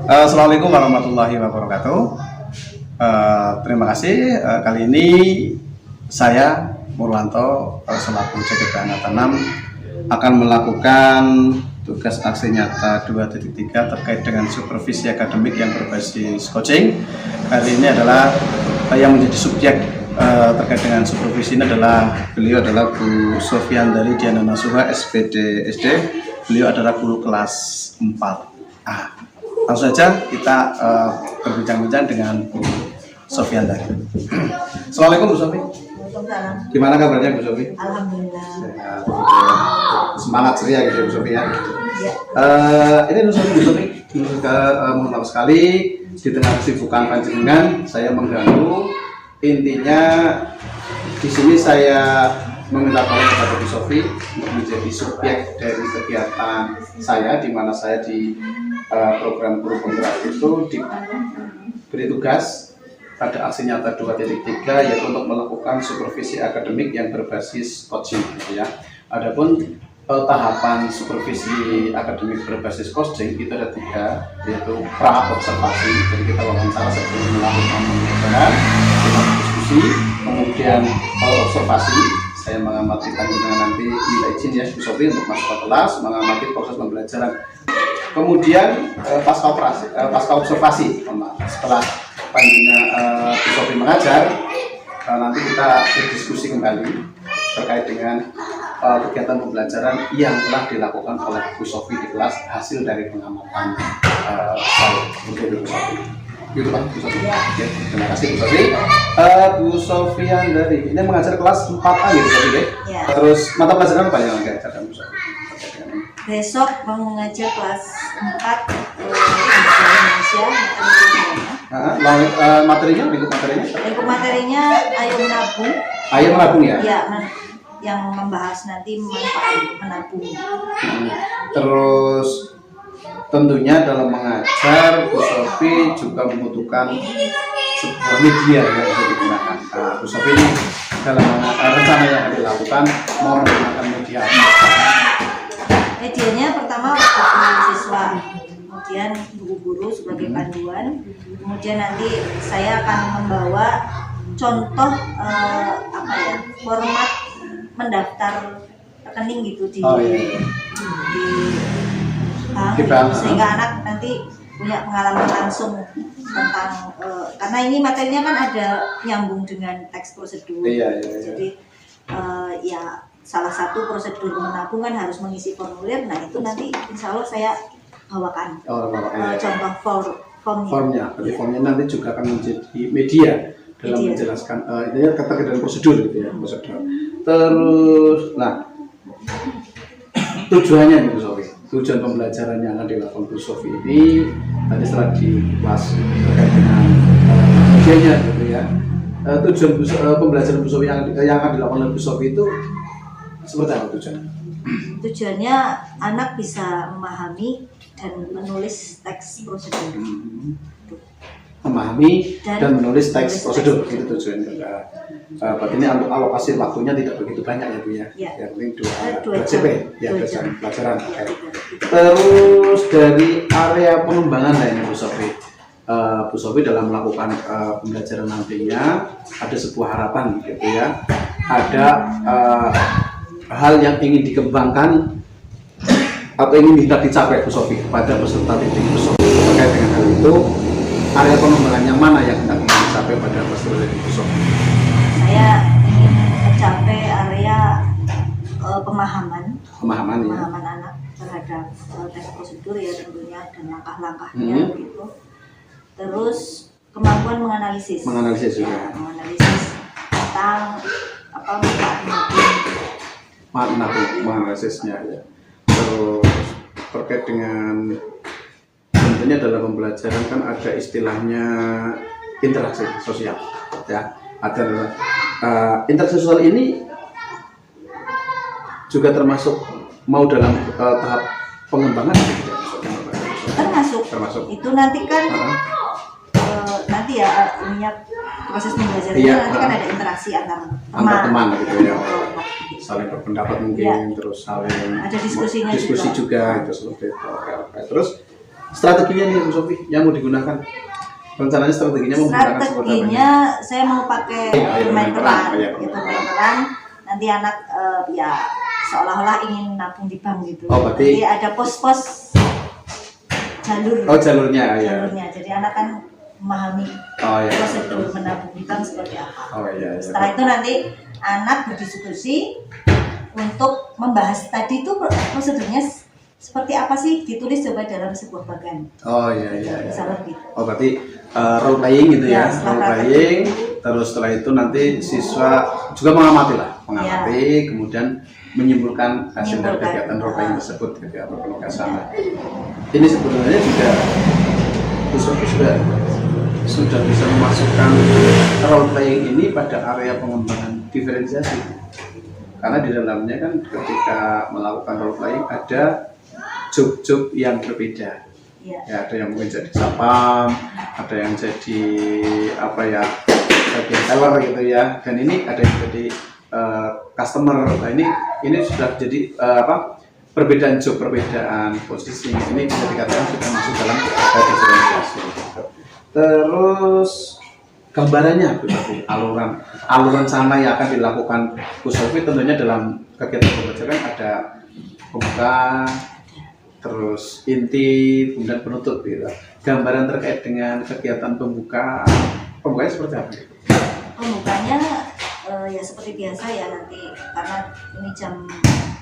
Assalamualaikum warahmatullahi wabarakatuh. Terima kasih. Kali ini saya Murwanto selaku Jaga Tanam akan melakukan tugas aksi nyata 2.3 terkait dengan supervisi akademik yang berbasis coaching. Kali ini adalah yang menjadi subjek terkait dengan supervisi ini beliau adalah Bu Sofian dari Diana Nasuha SPD SD. Beliau adalah guru kelas 4A. Langsung saja kita berbincang-bincang dengan Bu Sofian dari. Assalamualaikum Bu Sofi. Gimana kabarnya Bu Sofi? Alhamdulillah. Semangat ceria gitu Bu Sofi ya. Ini Bu Sofi, mohon maaf sekali di tengah kesibukan panjenengan saya mengganggu. Intinya di sini saya meminta tolong kepada Bu Sofi untuk menjadi subjek dari kegiatan saya, di mana saya di program guru penggerak itu diberi tugas pada aksi nyata 2.3 yaitu untuk melakukan supervisi akademik yang berbasis coaching gitu ya. Adapun tahapan supervisi akademik berbasis coaching itu ada 3, yaitu pra observasi. Jadi kita wawancara sebelum melakukan pembelajaran, kita diskusi, kemudian observasi. Saya mengamati panjenengan nanti minta izin ya Bu Sofi untuk masuk ke kelas, mengamati proses pembelajaran. Kemudian pasca observasi, setelah panjenengan Bu Sofi mengajar, nanti kita berdiskusi kembali terkait dengan kegiatan pembelajaran yang telah dilakukan oleh Bu Sofi di kelas, hasil dari pengamatan saya untuk Bu Sofi. Gitu Pak, Bu Sofi. Ya, terima kasih Bu Sofi. Bu Sofian dari ini mengajar kelas 4A gitu Bu Sofi ya. Terus mata pelajaran apa yang diajarkan Bu Sofi? Besok mau mengajar kelas 4 Indonesia. Materinya, lingkup materinya ayo menabung. Ayo menabung ya? Ya, yang membahas nanti manfaat menabung. Terus tentunya dalam mengajar Bu Sofi juga membutuhkan sebuah media yang bisa digunakan. Bu Sofi ini dalam rencana yang akan dilakukan mau menggunakan media apa? Medianya pertama buku siswa, kemudian buku guru sebagai panduan, kemudian nanti saya akan membawa contoh format mendaftar rekening gitu di bank, sehingga anak nanti punya pengalaman langsung tentang karena ini materinya kan ada nyambung dengan teks prosedur. Jadi ya salah satu prosedur menabung kan harus mengisi formulir. Nah itu nanti insya Allah saya bawakan contoh formnya. Berarti formnya nanti juga akan menjadi media dalam menjelaskan intinya kata dalam prosedur gitu ya, prosedur. Terus, nah tujuannya nih Bu Sofi, tujuan pembelajaran yang akan dilakukan Bu Sofi ini tadi setelah dibahas terkait dengan medianya gitu ya. Tujuan pembelajaran Bu Sofi yang akan dilakukan oleh Bu Sofi itu seperti apa tujuannya? Tujuannya anak bisa memahami dan menulis teks prosedur. Memahami dan menulis teks prosedur, itu tujuannya. Berarti ini alokasi waktunya tidak begitu banyak ya Bu ya? Yang penting 2 CP, ya 2 jam pelajaran. Terus dari area pengembangan lainnya Bu Sofi, Bu Sofi dalam melakukan pembelajaran nantinya ada sebuah harapan gitu ya, ada hal yang ingin dikembangkan atau ingin dicapai Bu Sofi kepada peserta didik Bu Sofi. Terkait dengan hal itu, area pengembangan yang mana yang ingin dicapai pada peserta didik Bu Sofi? Saya ingin mencapai area pemahaman anak terhadap teks prosedur ya tentunya, dan langkah-langkahnya gitu. Terus kemampuan menganalisis juga. Menganalisis tentang menganalisisnya ya. Terus terkait dengan tentunya dalam pembelajaran kan ada istilahnya interaksi sosial ya. Ada interaksi sosial ini juga termasuk mau dalam tahap pengembangan gitu, termasuk. Itu nanti kan nanti ya proses pembelajarannya nanti kan ada interaksi antar teman gitu ya. Saling berpendapat mungkin, terus saling ada diskusi juga itu seperti itu. Terus Strateginya nih Bu Sofi yang mau digunakan. Rencananya strateginya mau menggunakan seperti apa? Strateginya saya mau pakai bermain peran, ya. gitu, bermain peran. Nanti anak ya seolah-olah ingin nabung di bank gitu. Oh, berarti nanti ada pos-pos jalur. Oh, jalurnya ya. Jalurnya. Jadi anak kan memahami prosedur menabung di bank seperti apa. Oh iya. Setelah itu nanti anak berdiskusi untuk membahas tadi itu prosedurnya seperti apa sih, ditulis coba dalam sebuah bagan. Oh iya. Misalnya gitu. Oh berarti role playing gitu ya, role playing. Terus setelah itu nanti siswa juga mengamati, kemudian menyimpulkan hasil dari kegiatan role playing tersebut ketika berpelukan ke sana. Ini sebenarnya juga Bu Sofi sudah bisa memasukkan role playing ini pada area pengembangan diferensiasi. Karena di dalamnya kan ketika melakukan role playing ada job-job yang berbeda. Ya, ada yang mungkin jadi sapam, ada yang jadi bagian teller gitu ya. Dan ini ada yang jadi customer. Nah ini sudah jadi perbedaan job, perbedaan posisi. Ini bisa dikatakan sudah masuk dalam diferensiasi. Terus gambarannya berarti aluran sana yang akan dilakukan Bu Sofi tentunya dalam kegiatan pembelajaran ada pembuka, terus inti, kemudian penutup gitu. Gambaran terkait dengan kegiatan pembukanya seperti apa? Pembukanya ya seperti biasa ya, nanti karena ini jam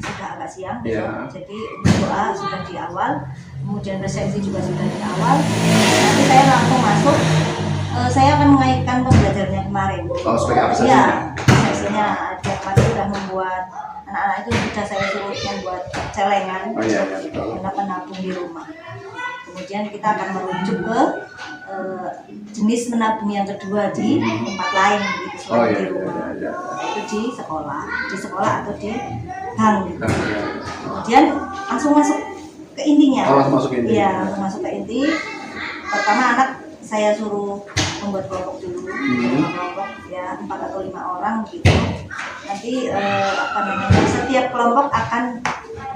sudah agak siang, ya. Jadi doa sudah di awal, kemudian resepsi juga sudah di awal. Nanti saya langsung masuk, saya akan mengaitkan pembelajarannya kemarin. Oh, sebagai apa saja? Ya, resepsinya ada kemarin sudah membuat, anak-anak itu sudah saya suruh membuat celengan, menabung di rumah. Kemudian kita akan merujuk ke jenis menabung yang kedua di tempat lain gitu, selain di rumah. Itu di sekolah atau di bank gitu. Kemudian langsung masuk ke intinya. Langsung masuk ke inti. Iya, langsung masuk ke inti. Pertama anak saya suruh membuat kelompok dulu, kelompok ya 4 atau 5 orang gitu. Nanti setiap kelompok akan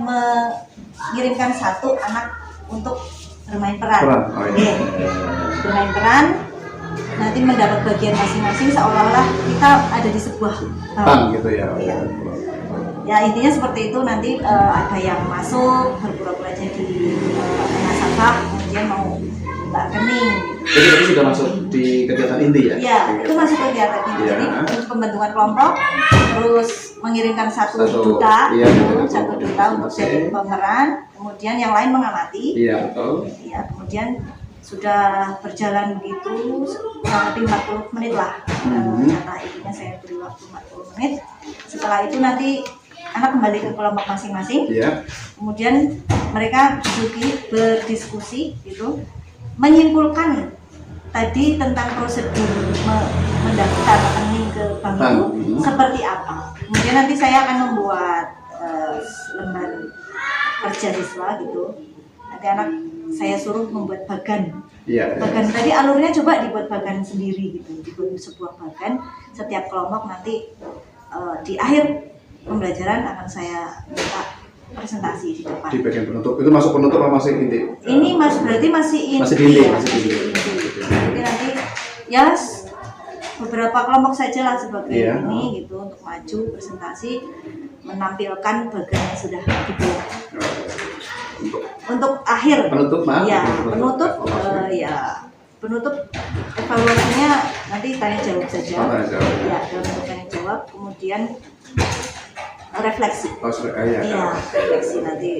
mengirimkan satu anak untuk bermain peran. Bermain peran, nanti mendapat bagian masing-masing seolah-olah kita ada di sebuah bank gitu ya. Ya intinya seperti itu. Nanti ada yang masuk berpura-pura jadi nasabah, kemudian mau buka rekening. Jadi itu sudah masuk di kegiatan inti ya? Iya, itu masuk ke kegiatan inti. Jadi untuk pembentukan kelompok, terus mengirimkan satu duta untuk jadi pemeran, kemudian yang lain mengamati. Iya betul. Iya, kemudian sudah berjalan begitu kurang lebih 40 menit lah. Kata intinya saya beri waktu 40 menit. Setelah itu nanti anak kembali ke kelompok masing-masing. Iya. Kemudian mereka berdiskusi gitu, menyimpulkan tadi tentang prosedur mendaftar rekening ke bank itu seperti apa. Kemudian nanti saya akan membuat lembar kerja siswa gitu. Nanti anak saya suruh membuat bagan. Bagan tadi alurnya coba dibuat bagan sendiri gitu, dibuat sebuah bagan. Setiap kelompok nanti di akhir pembelajaran akan saya minta presentasi di depan. Di bagian penutup itu masuk penutup apa masih inti? Ini berarti masih inti. Masih inti. Jadi nanti ya beberapa kelompok saja lah sebagai ini gitu untuk maju presentasi menampilkan bagian yang sudah dibuat. Untuk akhir penutup penutup evaluasinya nanti tanya jawab saja. Ya, dalam tanya jawab, kemudian refleksi. Refleksi nanti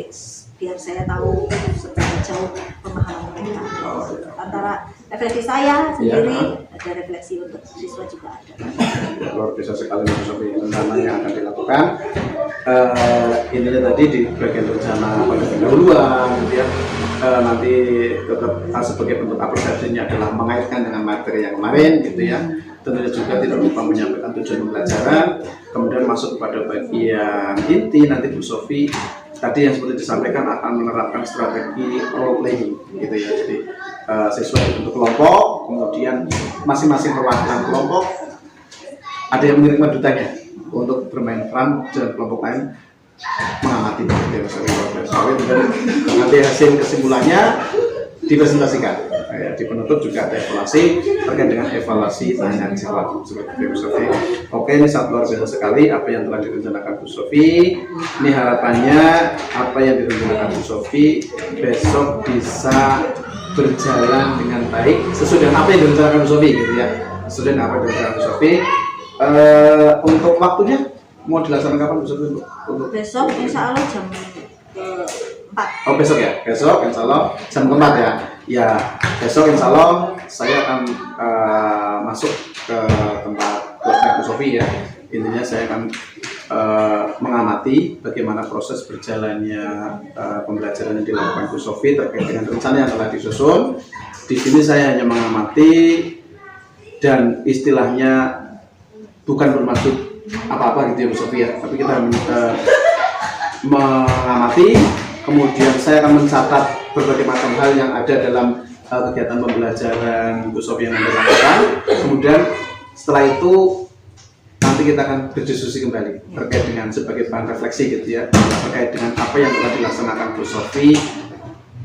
biar saya tahu seberapa jauh pemahaman mereka. Antara refleksi saya sendiri, ada refleksi untuk siswa juga ada. Luar biasa sekali Bu Sofi rencana yang akan dilakukan. Intinya tadi di bagian rencana pada pendahuluan, kemudian nanti tetap sebagai bentuk apresiasinya adalah mengaitkan dengan materi yang kemarin gitu ya. Tentunya juga tidak lupa menyampaikan tujuan pembelajaran, kemudian masuk kepada bagian inti. Nanti Bu Sofi tadi yang seperti disampaikan akan menerapkan strategi role playing gitu ya. Jadi siswa dibentuk kelompok, kemudian masing-masing perwakilan kelompok ada yang mengirimkan dutanya untuk bermain peran dan kelompok lain mengamati. Dan nanti hasil kesimpulannya dipresentasikan. Ya, di penutup juga ada evaluasi terkait dengan evaluasi tanya jawab seperti Bu Sofi. Oke, ini sangat luar biasa sekali apa yang telah direncanakan Bu Sofi. Ini harapannya apa yang direncanakan Bu Sofi besok bisa berjalan dengan baik sesuai dengan apa yang direncanakan Bu Sofi gitu ya. Sesuai dengan apa yang direncanakan Bu Sofi. Untuk waktunya mau dilaksanakan kapan Bu Sofi? Untuk besok insya Allah jam 4. Oh besok ya? Besok insya Allah jam 4 ya? Ya besok insya Allah saya akan masuk ke tempat kelasnya Bu Sofi ya. Intinya saya akan mengamati bagaimana proses berjalannya pembelajaran yang dilakukan Bu Sofi terkait dengan rencana yang telah disusun. Di sini saya hanya mengamati dan istilahnya bukan bermaksud apa-apa gitu ya Bu Sofi ya, tapi kita mengamati, kemudian saya akan mencatat berbagai macam hal yang ada dalam kegiatan pembelajaran Bu Sofi yang nanti lakukan. Kemudian setelah itu nanti kita akan berdiskusi kembali terkait dengan sebagai bahan refleksi gitu ya, terkait dengan apa yang telah dilaksanakan Bu Sofi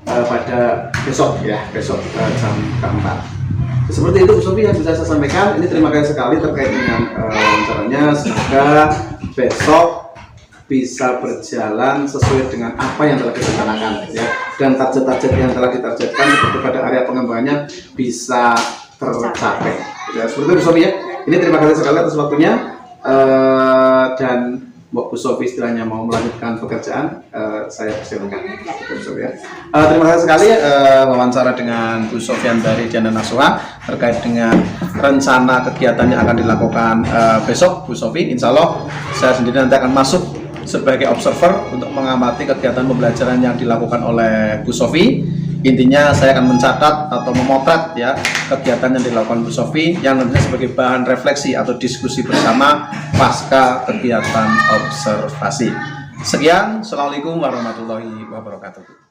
pada besok ya, besok jam 4. Seperti itu Bu Sofi yang bisa saya sampaikan. Ini terima kasih sekali terkait dengan wawancaranya. Semoga besok bisa berjalan sesuai dengan apa yang telah direncanakan ya, dan target-target yang telah ditargetkan seperti pada area pengembangannya bisa tercapai ya, seperti itu Bu Sofi ya. Ini terima kasih sekali atas waktunya, dan Bu Sofi istilahnya mau melanjutkan pekerjaan, saya persilakan Bu Sofi ya. Terima kasih sekali wawancara dengan Bu Sofian dari Diana Nasuha terkait dengan rencana kegiatan yang akan dilakukan besok Bu Sofi. Insya Allah saya sendiri nanti akan masuk sebagai observer untuk mengamati kegiatan pembelajaran yang dilakukan oleh Bu Sofi. Intinya saya akan mencatat atau memotret ya kegiatan yang dilakukan Bu Sofi yang nantinya sebagai bahan refleksi atau diskusi bersama pasca kegiatan observasi. Sekian, Assalamualaikum warahmatullahi wabarakatuh.